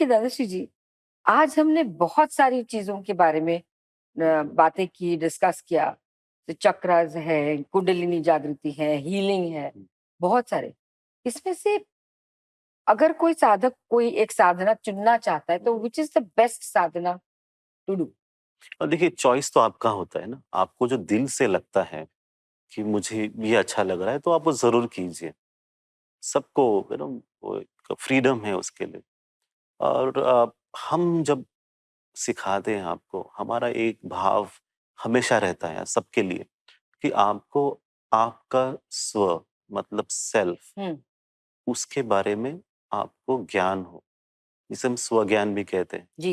देखिए दादाश्री जी, आज हमने बहुत सारी चीज़ों के बारे में बातें की, डिस्कस किया। तो चक्रास है, कुंडलिनी जागृति है, हीलिंग है, बहुत सारे। इसमें से अगर कोई साधक कोई एक साधना चुनना चाहता है, तो व्हिच इज़ द बेस्ट साधना टू डू? और देखिए चॉइस तो आपका होता है ना, आपको जो दिल से लगता है कि मुझे ये अच्छा लग रहा है तो आप वो ज़रूर कीजिए। सबको वो एक फ्रीडम है उसके लिए। और हम जब सिखाते हैं आपको, हमारा एक भाव हमेशा रहता है सबके लिए कि आपको आपका स्व मतलब सेल्फ हुँ, उसके बारे में आपको ज्ञान हो। जिसे हम स्व ज्ञान भी कहते हैं, जी।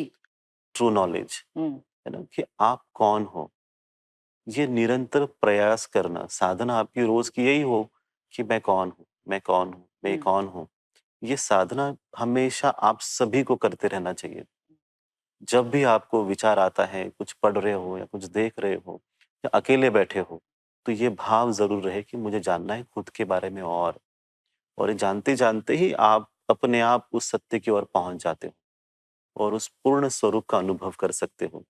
ट्रू नॉलेज, हुँ, है ना? कि आप कौन हो? ये निरंतर प्रयास करना, साधना आपकी रोज की यही हो कि मैं कौन हूँ, मैं कौन हूँ, मैं हुँ, कौन हूँ। ये साधना हमेशा आप सभी को करते रहना चाहिए। जब भी आपको विचार आता है, कुछ पढ़ रहे हो या कुछ देख रहे हो या अकेले बैठे हो, तो ये भाव ज़रूर रहे कि मुझे जानना है खुद के बारे में। और ये जानते-जानते ही आप अपने आप उस सत्य की ओर पहुँच जाते हो और उस पूर्ण स्वरूप का अनुभव कर सकते हो।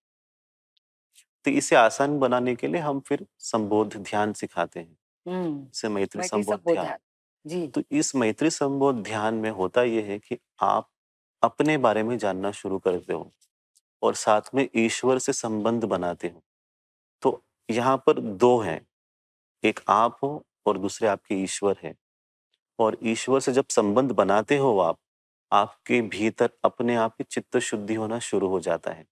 तो इसे आसान बनाने के लिए हम फिर संबोध ध्यान सिखाते हैं। हुँ। जैसे मैत्री मैत्री संबोध ध्यान। संबोधन। जी। तो इस मैत्री संबोध ध्यान में होता ये है कि आप अपने बारे में जानना शुरू करते हो और साथ में ईश्वर से संबंध बनाते हो। तो यहाँ पर 2 हैं, एक आप हो और दूसरे आपके ईश्वर हैं। और ईश्वर से जब संबंध बनाते हो आप, आपके भीतर अपने आप ही चित्त शुद्धि होना शुरू हो जाता है।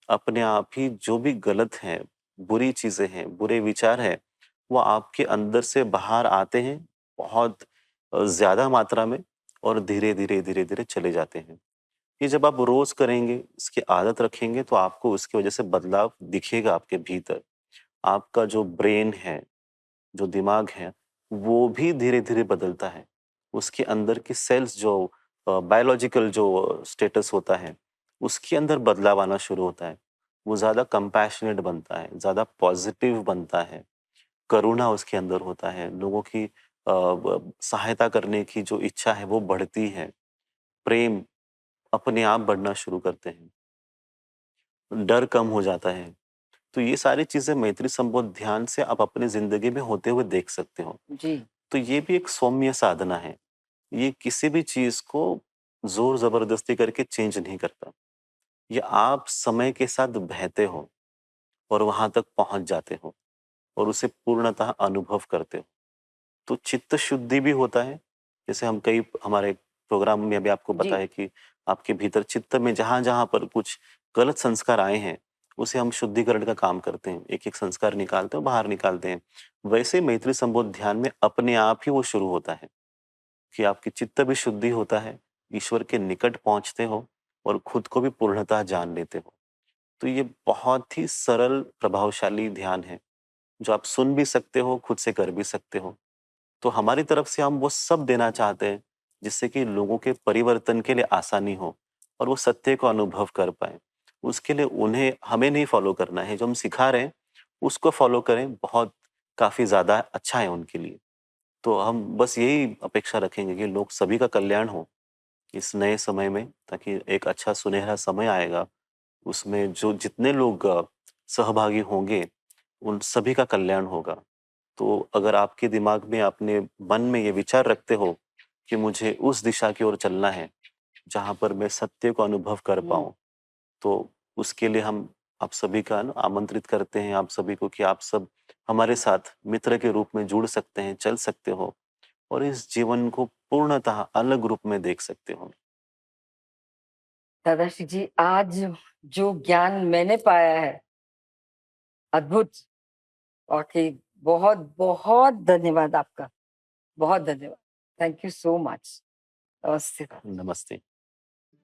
अपने आप ही जो भी गलत है, बुरी चीज़ें हैं, बुरे विचार हैं, वो आपके अंदर से बाहर आते हैं बहुत ज़्यादा मात्रा में और धीरे-धीरे, धीरे-धीरे चले जाते हैं। ये जब आप रोज़ करेंगे, इसकी आदत रखेंगे तो आपको उसकी वज़ह से बदलाव दिखेगा आपके भीतर। आपका जो ब्रेन है, जो दिमाग है, वो भी धीरे-धीरे बदलता है। उसके अंदर की सेल्स जो बायोलॉजिकल जो स्टेटस होता है, उसके अंदर बदलाव आना शुरू होता है। वो ज़्यादा कंपैशनेट बनता है, ज़्यादा पॉज़िटिव बनता है, करुणा उसके अंदर होता है, लोगों की ब सहायता करने की जो इच्छा है वो बढ़ती है, प्रेम अपने आप बढ़ना शुरू करते हैं, डर कम हो जाता है। तो ये सारी चीज़ें मैत्री संबोध ध्यान से आप अपनी ज़िंदगी में होते हुए देख सकते हो। जी। तो ये भी एक सौम्य साधना है। ये किसी भी चीज़ को ज़ोर-ज़बरदस्ती करके चेंज नहीं करता। ये आप समय के साथ बहते हो और वहाँ तक पहुँच जाते हो और उसे पूर्णतः अनुभव करते हो। तो चित्त शुद्धि भी होता है। जैसे हम कई हमारे प्रोग्राम में भी आपको पता जी। है कि आपके भीतर चित्त में जहाँ-जहाँ पर कुछ गलत संस्कार आए हैं, उसे हम शुद्धिकरण का काम करते हैं। एक-एक संस्कार निकालते हैं, बाहर निकालते हैं। वैसे मैत्री संबोध ध्यान में अपने आप ही वो शुरू होता है। कि आपकी चित्त भी शुद्धि होता है, ईश्वर के निकट पहुँचते हो और खुद को भी पूर्णतः जान लेते हो। तो ये बहुत ही सरल प्रभावशाली ध्यान है, जो आप सुन भी सकते हो, खुद से कर भी सकते हो। तो हमारी तरफ से हम वो सब देना चाहते हैं, जिससे कि लोगों के परिवर्तन के लिए आसानी हो और वो सत्य को अनुभव कर पाएँ। उसके लिए उन्हें हमें नहीं फ़ॉलो करना है, जो हम सिखा रहे हैं, उसको फ़ॉलो करें, बहुत काफ़ी ज़्यादा अच्छा है उनके लिए। तो हम बस यही अपेक्षा रखेंगे कि लोग सभी का कल्याण हो इस नए समय में, ताकि एक अच्छा सुनहरा समय आएगा, उसमें जो जितने लोग सहभागी होंगे, उन सभी का कल्याण होगा। तो अगर आपके दिमाग में, अपने मन में ये विचार रखते हो कि मुझे उस दिशा की ओर चलना है, जहाँ पर मैं सत्य को अनुभव कर हुँ। पाऊँ, तो उसके लिए हम आप सभी का ना आमंत्रित करते हैं आप सभी को कि आप सब हमारे साथ मित्र के रूप में जुड़ सकते हैं, चल सकते हो और इस जीवन को पूर्णतः अलग रूप में देख सकते हो। दादाश्री जी, आज जो ज्ञान मैंने पाया है, अद्भुत! वाक़ई बहुत-बहुत धन्यवाद आपका। बहुत धन्यवाद। Thank you so much. नमस्ते। नमस्ते।